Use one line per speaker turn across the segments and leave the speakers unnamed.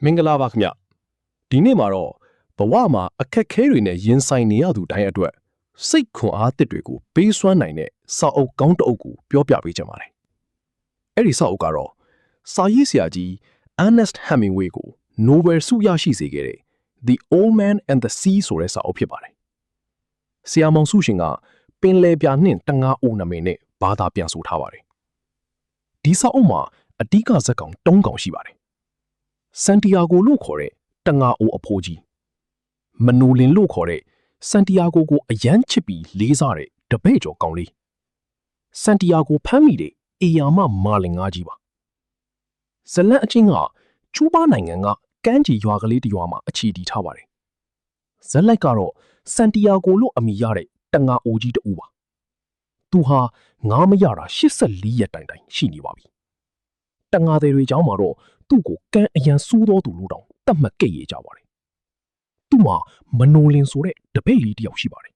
မင်္ဂလာပါခင်ဗျဒီနေ့မှာတော့ဘဝမှာအခက်ခဲတွေနဲ့ရင်ဆိုင်နေရသူတိုင်းအတွက်စိတ်ခွန်အားသစ်တွေကိုပေးစွမ်းနိုင်တဲ့စာအုပ်ကောင်းတစ်အုပ်ကိုပြောပြပေးချင်ပါတယ်အဲ့ဒီစာအုပ်ကတော့စာရေးဆရာကြီး Ernest Hemingway ကို Nobel ဆုရရှိစေခဲ့တဲ့ The Old Man and the Sea ဆိုတဲ့စာအုပ်ဖြစ်ပါတယ်ဆရာမောင်စုရှင်ကပင်လယ်ပြာနှင့်တငါအိုနာမည်နဲ့ဘာသာပြန်ဆိုထားပါတယ်ဒီစာအုပ်မှာအဓိကဇာတ်ကောင်၃ကောင်ရှိပါတယ်ဆန်တီယာဂိုလို့ခေါ်တဲ့တငါအိုအဖိုးကြီးမနိုလင်လို့ခေါ်တဲ့ဆန်တီယာဂိုကိုအယမ်းချစ်ပြီးလေးစားတဲ့တပည့်ကျော်ကောင်လေးဆန်တီယာဂိုဖမ်းမိတဲ့အေယာမမာလင်ငါကြီးပါဇလန်အချင်းကကျူးဘားနိုင်ငံကကမ်းခြေရွာကလေးတစ်ရွာမှာအခြေတည်ထားပါတယ်ဇလက်ကတော့ဆန်တီယာဂိုလို့အမည်ရတဲ့တငါအိုကြီးတူပါသူဟာငါးမရတာ84ရက်တိုင်ရှိနေပါပြီတငါတွေကြောင်းမှာတော့သူ့ကိုကမ်းအရန်ဆိုးသောသူလို့တောင်တတ်မှတ်ကြရကြပါတယ်သူ့မှာမနိုလင်ဆိုတဲ့တပည့်လေးတစ်ယောက်ရှိပါတယ်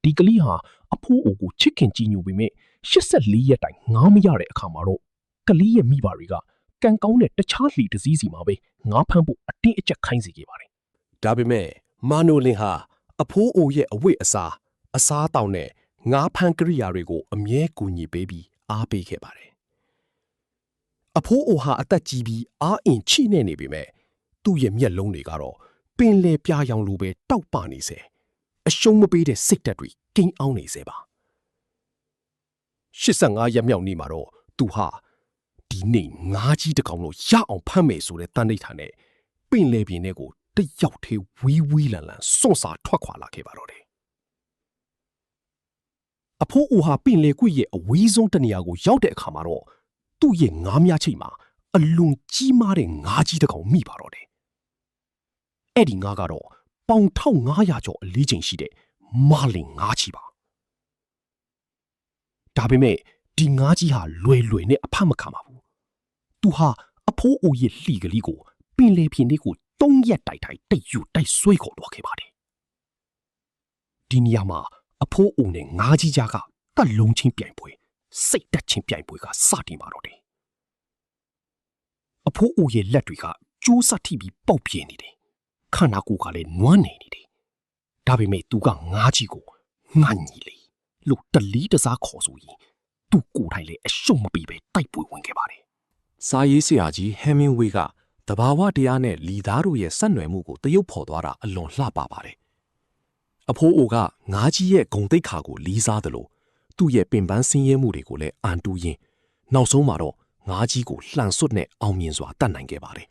ဒီကလေးဟာအဖိုးအိုကိုချစ်ခင်ကြည်ညိုပေမဲ့84ရက်တိုင်ငါးမရတဲ့အခါမှာတော့ကလေးရဲ့မိဘတွေကကံကောင်းတဲ့တခြားလှီတစ်စီးစီမှာပဲငါးဖမ်းဖို့အတင်းအကျပ်ခိုင်းစေခဲ့ပါတယ်
ဒါပေမဲ့မာနိုလင်ဟာအဖိုးအိုရဲ့အဝိအစားတောင်နဲ့ငါးဖမ်းကိရိယာတွေကိုအမြဲကူညီပေးပြီးအားပေးခဲ့ပါတယ်အဖိုးအိုဟာအသက်ကြီးပြီးအားအင်ချိနဲ့နေပေမဲ့သူ့ရဲ့မျက်လုံးတွေကတော့ပင်လယ်ပြားရောင်လိုပဲတောက်ပနေစေအရှုံးမပေးတဲ့စိတ်ဓာတ်တွေကိန်းအောင်နေစေပါ85ရက်မြောက်နေ့မှာတော့သူဟာဒီနေ့ငါးကြီးတစ်ကောင်လို့ရအောင်ဖမ်းမယ်ဆိုတဲ့တန်ဋိဌာန်နဲ့ပင်လယ်ပြင်ထဲကိုတယောက်သေးဝီးဝီးလန်လန်စွန့်စားထွက်ခွာလာခဲ့ပါတော့တယ်အဖိုးအိုဟာပင်လယ်ကွေ့ရဲ့အဝေးဆုံးတနေရာကိုရောက်တဲ့အခါမှာတော့သူ့ရဲ့ငါးများချိတ်မှာအလွန်ကြီးမားတဲ့ငါးကြီးတစ်ကောင်မိပါတော့တယ်အဲ့ဒီငါးကတော့ပေါင်1500ကျော်အလေးချိန်ရှိတဲ့မာလင်ငါးချီပါဒါပေမဲ့ဒီငါးကြီးဟာလွယ်နဲ့အဖတ်မခံပါဘူးသူဟာအဖိုးအိုရဲ့လှီကလေးကိုပင်လယ်ပြင်လေးကို3ရက်တိုက်တိတ်ယူတိုက်ဆွဲခေါ်သွားခဲ့ပါတယ်ဒီနေရာမှာအဖိုးအိုနဲ့ငါးကြီးကြားကတက်လုံးချင်းပြိုင်ပွဲစိတ်တက်ချင်းပြိုင်ပွဲကစတင်ပါတော့တယ်အဖိုးအိုရဲ့လက်တွေကကျိုးစထိပြီးပေါက်ပြင်းနေတယ်ခန္ဓာကိုယ်ကလည်းနွမ်းနေတယ်ဒါပေမဲ့သူကငါးကြီးကိုငှက်ညီလေလို့တလီတစားခေါ်ဆိုရင်သူ့ကိုယ်တိုင်လည်းအရှုံးမပေးပဲတိုက်ပွဲဝင်ခဲ့ပါတယ်
စာရေးဆရာကြီးဟမ်မင်ဝေးကတဘာဝတရားနဲ့လီသားတို့ရဲ့ဆက်နွယ်မှုကိုတရုပ်ဖော်သွားတာအလွန်လှပပါတယ်အဖိုးအိုကငါးကြီးရဲ့ဂုံတိတ်ခါကိုလီးစားသလိုသူ့ရဲ့ပင်ပန်းဆင်းရဲမှုတွေကိုလည်းအန်တူးရင်းနောက်ဆုံးမှာတော့ငါးကြီးကိုလှန်စွတ်နဲ့အောင်မြင်စွာတတ်နိုင်ခဲ့ပါတယ်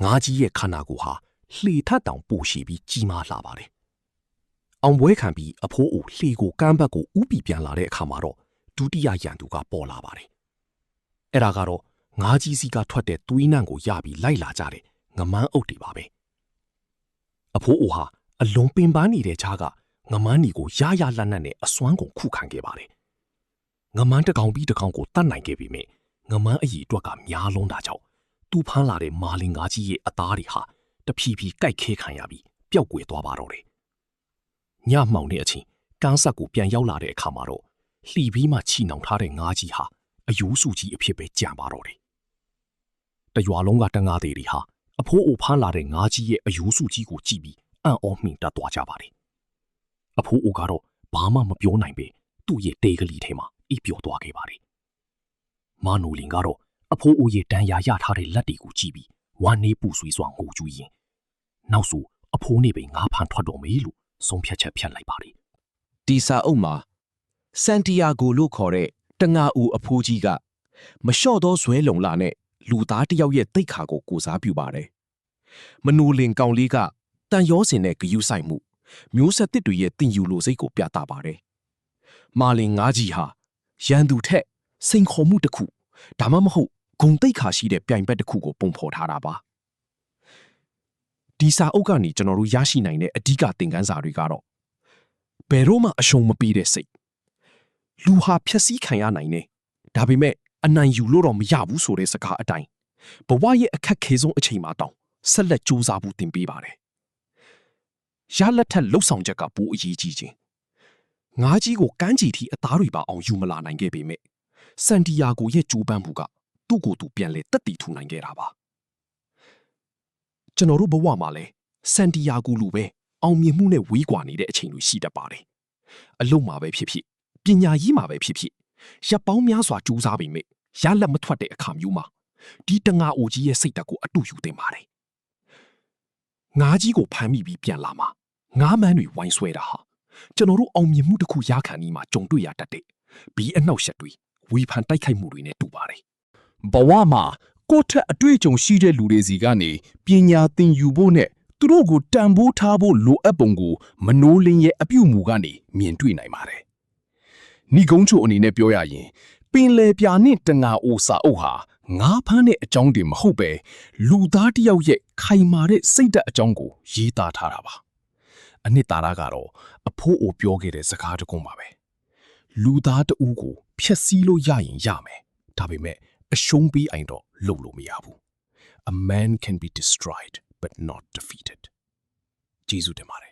ငါးကြီးရဲ့ခန္ဓာကိုယ်ဟာလှေထက်တောင်ပိုရှည်ပြီးကြီးမားလာပါတယ်အောင်ပွဲခံပြီးအဖိုးအိုလှေကိုကမ်းဘက်ကိုဥပီပြန်လာတဲ့အခါမှာတော့ဒုတိယရန်သူကပေါ်လာပါတယ်အဲ့ဒါကတော့ငါးကြီးစီကထွက်တဲ့သွေးနံ့ကိုရပြီးလိုက်လာကြတဲ့ငမန်းအုပ်တွေပါပဲအဖိုးအိုဟာအလွန်ပင်ပန်းနေတဲ့ခြားကငမန်းနီကိုရရလက်နက်နဲ့အစွမ်းကုန်ခုခံခဲ့ပါတယ်ငမန်းတစ်ကောင်ပြီးတစ်ကောင်ကိုတတ်နိုင်ခဲ့ပေမဲ့ငမန်းအကြီးအတွက်ကများလုံးတာကြောင့်သူ့ဖမ်းလာတဲ့မာလင်ငါးကြီးရဲ့အသားတွေဟာတဖြည်းဖြည်းကိုက်ခဲခံရပြီးပျောက်ကွယ်သွားပါတော့တယ်ညမှောင်တဲ့အချိန်ကန်းဆက်ကိုပြန်ရောက်လာတဲ့အခါမှာတော့လှီပြီးမှချီနှောင်ထားတဲ့ငါးကြီးဟာအယိုးစုကြီးအဖြစ်ပဲကြံပါတော့တယ်တရွာလုံးကတငါးတွေဟာအဖိုးအိုဖမ်းလာတဲ့ငါးကြီးရဲ့အယိုးစုကြီးကိုကြည့်ပြီးအံ့ဩမှင်တတ်သွားကြပါတယ်အဖိုးအိုကတော့ဘာမှမပြောနိုင်ပဲသူ့ရဲ့တေးကလေးထဲမှာအိပ်ပျော်သွားခဲ့ပါတယ်မာနိုလင်ကတော့အဖိုးအိုရဲ့တန်ရာရထားတဲ့လက်တွေကိုကြည့်ပြီးဝမ်းနေပူဆွေးစွာငိုကြွေးရင်နောက်ဆိုအဖိုးနဲ့ပဲငါးဖမ်းထွက်တော်မေလို့ဆုံးဖြတ်ချက်ဖြတ်လိုက်ပါတယ်
ဒီစာအုပ်မှာဆန်တီယာဂိုလို့ခေါ်တဲ့တငါအိုအဖိုးကြီးကမလျှော့သောဇွဲလုံလာနဲ့လူသားတစ်ယောက်ရဲ့တိတ်ခါကိုကိုစားပြုပါတယ်မနိုလင်ကောင်လေးကတန်ရောစင်တဲ့ဂယုဆိုင်မှုမျိုးဆက်တစ်တွေရဲ့တင်ယူလိုစိတ်ကိုပြသပါတယ်မာလင်ငါးကြီးဟာရန်သူထက်စိန်ခေါ်မှုတစ်ခုဒါမှမဟုတ်ဂုံတိတ်ခါရှိတဲ့ပြိုင်ဘက်တစ်ခုကိုပုံဖော်ထားတာပါဒီစာအုပ်ကနေကျွန်တော်တို့ရရှိနိုင်တဲ့အဓိကသင်ခန်းစာတွေကတော့ဘယ်တော့မှအရှုံးမပေးတဲ့စိတ်လူဟာဖြက်စီးခံရနိုင်တယ်ဒါပေမဲ့အနိုင်ယူလို့တော့မရဘူးဆိုတဲ့စကားအတိုင်းဘဝရဲ့အခက်ခဲဆုံးအချိန်မှာတောင်ဆက်လက်ကြိုးစားဖို့သင်ပေးပါတယ်ရလက်ထက်လှုပ်ဆောင်ချက်ကပိုအရေးကြီးခြင်းငါးကြီးကိုကမ်းခြေထိအသားတွေပါအောင်ယူမလာနိုင်ခဲ့ပေမဲ့ဆန်တီယာဂိုရဲ့ကြိုးပမ်းမှုကသူ့ကိုယ်သူပြန်လဲတက်တည်ထူနိုင်ခဲ့တာပါ
ကျွန်တော်တို့ဘဝမှာလဲဆန်တီယာဂိုလိုပဲအောင်မြင်မှုနဲ့ဝေးကွာနေတဲ့အချိန်တွေရှိတတ်ပါတယ်အလုံးမှာပဲဖြစ်ဖြစ်ပညာရေးမှာပဲဖြစ်ဖြစ်ရပ်ပေါင်းများစွာကြိုးစားပြီးမြရလက်မထွက်တဲ့အခါမျိုးမှာဒီတငါအိုကြီးရဲ့စိတ်ဓာတ်ကိုအတူယူသင့်ပါတယ်ငါးကြီးကိုဖမ်းမိပြီးပြန်လာမှာငါးမန်းတွေဝိုင်းဆွဲတာဟာကျွန်တော်တို့အောင်မြင်မှုတစ်ခုရခံပြီးမှကြုံတွေ့ရတတ်တဲ့ဘီအနှောက်ယှက်တွေဝေဖန်တိုက်ခိုက်မှုတွေနဲ့တူပါတယ်
ဘဝမှာကိုယ့်ထက်အတွေ့အကြုံရှိတဲ့လူတွေစီကနေပညာသင်ယူဖို့နဲ့သူတို့ကိုတန်ဖိုးထားဖို့လိုအပ်ပုံကိုမနိုးလင်းရဲ့အပြုအမူကနေမြင်တွေ့နိုင်ပါတယ်။ညီကုန်းချိုအနေနဲ့ပြောရရင်ပင်လေပြာနဲ့တငါအိုစာအုပ်ဟာငါးဖမ်းတဲ့အကြောင်းတွေမဟုတ်ပဲလူသားတစ်ယောက်ရဲ့ခိုင်မာတဲ့စိတ်ဓာတ်အကြောင်းကိုရေးသားထားတာပါ။အနှစ်သာရကတော့အဖိုးအိုပြောခဲ့တဲ့စကားတစ်ခုပါပဲ။လူသားတဦးကိုဖျက်ဆီးလို့ရရင်ရမယ်။ဒါပေမဲ့အရှုံးပေးအိုင်တော့လုပ်လို့မရဘူး A man can be destroyed but not defeated ကျေးဇူးတင်ပါတယ်